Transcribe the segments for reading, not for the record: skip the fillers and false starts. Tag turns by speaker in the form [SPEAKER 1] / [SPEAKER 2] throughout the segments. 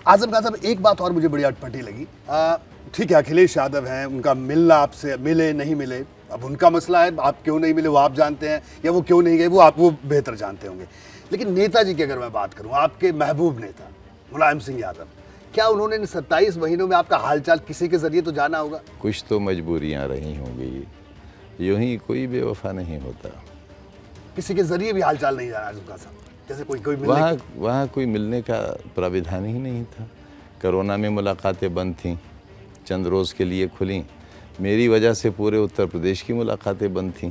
[SPEAKER 1] आजम खान साहब, एक बात और मुझे बड़ी अटपटी लगी। ठीक है, अखिलेश यादव हैं, उनका मिलना आपसे, मिले नहीं मिले अब उनका मसला है, आप क्यों नहीं मिले वो आप जानते हैं, या वो क्यों नहीं गए वो बेहतर जानते होंगे। लेकिन नेताजी की अगर मैं बात करूं, आपके महबूब नेता मुलायम सिंह यादव, क्या उन्होंने इन 27 महीनों में आपका हालचाल किसी के जरिए तो जाना होगा?
[SPEAKER 2] कुछ तो मजबूरियां रही होंगी, यूं ही कोई बेवफा नहीं होता।
[SPEAKER 1] किसी के जरिए भी हालचाल नहीं जाना आजम खान साहब? जैसे कोई
[SPEAKER 2] वहाँ कोई मिलने का प्राविधान ही नहीं था। कोरोना में मुलाकातें बंद थीं, चंद रोज़ के लिए खुलीं। मेरी वजह से पूरे उत्तर प्रदेश की मुलाकातें बंद थीं।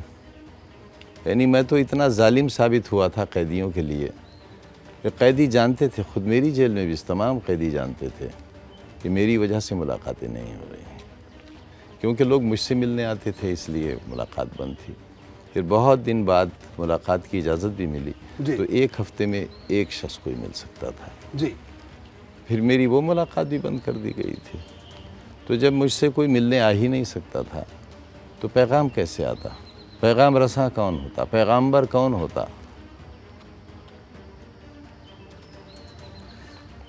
[SPEAKER 2] यानी मैं तो इतना जालिम साबित हुआ था कैदियों के लिए कि कैदी जानते थे, खुद मेरी जेल में भी तमाम कैदी जानते थे कि मेरी वजह से मुलाकातें नहीं हो रही हैं, क्योंकि लोग मुझसे मिलने आते थे, इसलिए मुलाकात बंद थी। फिर बहुत दिन बाद मुलाकात की इजाज़त भी मिली, तो एक हफ्ते में एक शख्स कोई मिल सकता था
[SPEAKER 1] जी।
[SPEAKER 2] फिर मेरी वो मुलाकात भी बंद कर दी गई थी। तो जब मुझसे कोई मिलने आ ही नहीं सकता था तो पैगाम कैसे आता? पैगाम रसा कौन होता? पैगाम्बर कौन होता?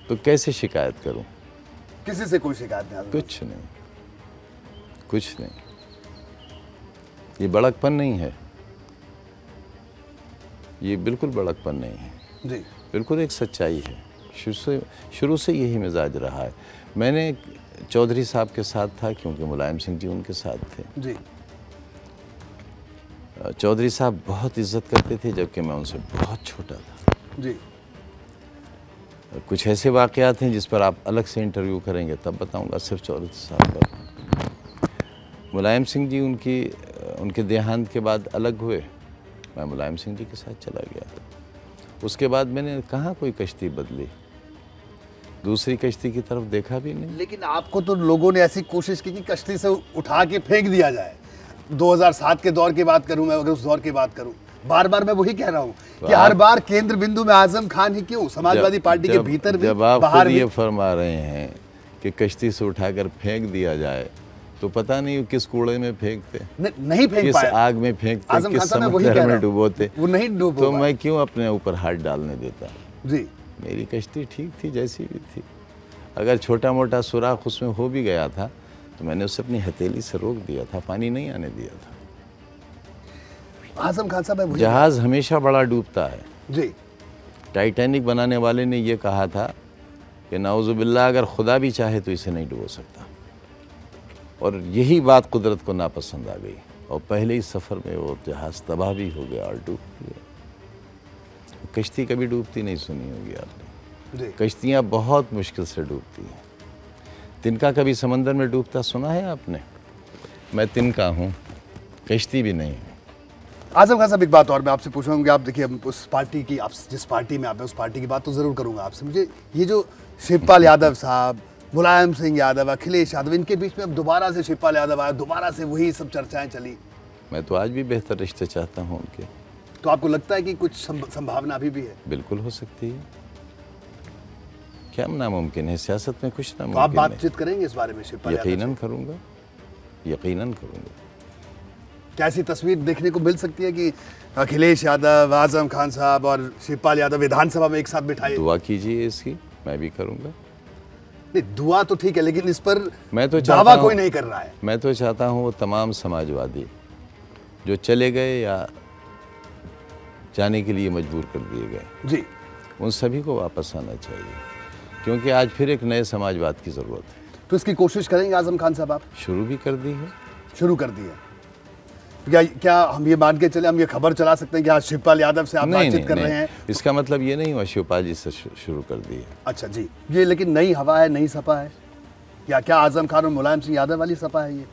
[SPEAKER 2] तो कैसे शिकायत करूं?
[SPEAKER 1] किसी से कोई शिकायत नहीं?
[SPEAKER 2] कुछ नहीं, कुछ नहीं। ये बड़कपन नहीं है, ये बिल्कुल बड़कपन नहीं है
[SPEAKER 1] जी,
[SPEAKER 2] बिल्कुल एक सच्चाई है। शुरू से यही मिजाज रहा है। मैंने चौधरी साहब के साथ था क्योंकि मुलायम सिंह जी उनके साथ थे
[SPEAKER 1] जी।
[SPEAKER 2] चौधरी साहब बहुत इज्जत करते थे, जबकि मैं उनसे बहुत छोटा था
[SPEAKER 1] जी।
[SPEAKER 2] कुछ ऐसे वाक़यात हैं जिस पर आप अलग से इंटरव्यू करेंगे तब बताऊंगा, सिर्फ चौधरी साहब पर। मुलायम सिंह जी उनके देहांत के बाद अलग हुए, मैं मुलायम सिंह जी के साथ चला गया। उसके बाद मैंने कहाँ कोई कश्ती बदली, दूसरी कश्ती की तरफ देखा भी नहीं।
[SPEAKER 1] लेकिन आपको तो लोगों ने ऐसी कोशिश की कि कश्ती से उठा के फेंक दिया जाए। 2007 के दौर की बात करूं मैं, अगर उस दौर की बात करूं, बार बार मैं वही कह रहा हूं कि हर बार केंद्र बिंदु में आजम खान ही क्यों, समाजवादी पार्टी के भीतर भी,
[SPEAKER 2] जब आप
[SPEAKER 1] बाहर
[SPEAKER 2] खुद ये फरमा रहे हैं कि कश्ती से उठाकर फेंक दिया जाए, तो पता नहीं किस कूड़े में फेंकते,
[SPEAKER 1] नहीं फेंक पाए,
[SPEAKER 2] किस आग में फेंकते, किस समुद्र में डुबोते,
[SPEAKER 1] वो नहीं डूब।
[SPEAKER 2] तो मैं क्यों अपने ऊपर हाथ डालने देता?
[SPEAKER 1] जी,
[SPEAKER 2] मेरी कश्ती ठीक थी जैसी भी थी। अगर छोटा मोटा सुराख उसमें हो भी गया था तो मैंने उसे अपनी हथेली से रोक दिया था, पानी नहीं आने दिया था।
[SPEAKER 1] आजम खान साहब,
[SPEAKER 2] जहाज हमेशा बड़ा डूबता है
[SPEAKER 1] जी।
[SPEAKER 2] टाइटैनिक बनाने वाले ने यह कहा था कि नाउजुबिल्लाह अगर खुदा भी चाहे तो इसे नहीं डुबो सकता, और यही बात कुदरत को नापसंद आ गई और पहले ही सफ़र में वो जहाज़ तबाह भी हो गया और डूब गया। कश्ती कभी डूबती नहीं सुनी होगी आपने, कश्तियाँ बहुत मुश्किल से डूबती हैं। तिनका कभी समंदर में डूबता सुना है आपने? मैं तिनका हूँ, कश्ती भी नहीं।
[SPEAKER 1] आजम खान साहब, एक बात और मैं आपसे पूछूंगा। आप देखिए, उस पार्टी की, आप जिस पार्टी में आप हैं उस पार्टी की बात तो ज़रूर करूंगा आपसे। मुझे ये जो शिवपाल यादव साहब, मुलायम सिंह यादव, अखिलेश यादव, इनके बीच में अब दोबारा से शिवपाल यादव आया, दोबारा से वही सब चर्चाएं चली।
[SPEAKER 2] मैं तो आज भी बेहतर रिश्ते चाहता हूँ उनके।
[SPEAKER 1] तो आपको लगता है कि कुछ संभावना अभी भी है?
[SPEAKER 2] बिल्कुल हो सकती है, क्या नामुमकिन है? सियासत में कुछ नामुमकिन
[SPEAKER 1] है। आप बातचीत करेंगे इस बारे में शिवपाल यादव?
[SPEAKER 2] यकीनन करूँगा, यकीनन करूँगा।
[SPEAKER 1] क्या ऐसी तस्वीर देखने को मिल सकती है कि अखिलेश यादव, आजम खान साहब और शिवपाल यादव विधानसभा में एक साथ बिठाए?
[SPEAKER 2] दुआ कीजिए इसकी, मैं भी करूँगा।
[SPEAKER 1] नहीं, दुआ तो ठीक है, लेकिन इस पर
[SPEAKER 2] मैं तो
[SPEAKER 1] दावा कोई नहीं कर रहा है।
[SPEAKER 2] मैं तो चाहता हूँ वो तमाम समाजवादी जो चले गए या जाने के लिए मजबूर कर दिए गए
[SPEAKER 1] जी,
[SPEAKER 2] उन सभी को वापस आना चाहिए, क्योंकि आज फिर एक नए समाजवाद की ज़रूरत है।
[SPEAKER 1] तो इसकी कोशिश करेंगे आजम खान साहब? आप
[SPEAKER 2] शुरू भी कर दी है।
[SPEAKER 1] शुरू कर दी है। क्या हम ये मान के चले, हम ये खबर चला सकते हैं कि आज शिवपाल यादव से आप बातचीत कर रहे हैं?
[SPEAKER 2] इसका मतलब ये नहीं हुआ शिवपाल जी से शुरू कर दी है।
[SPEAKER 1] अच्छा जी, ये लेकिन नई हवा है, नई सपा है, या क्या आजम खान और मुलायम सिंह यादव वाली सपा है ये?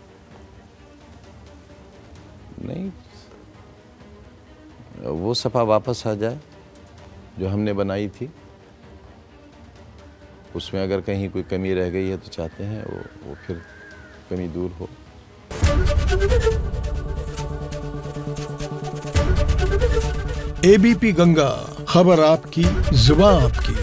[SPEAKER 2] नहीं, वो सपा वापस आ जाए जो हमने बनाई थी। उसमें अगर कहीं कोई कमी रह गई है तो चाहते हैं वो फिर कमी दूर हो।
[SPEAKER 3] एबीपी गंगा, खबर आपकी, जुबान आपकी।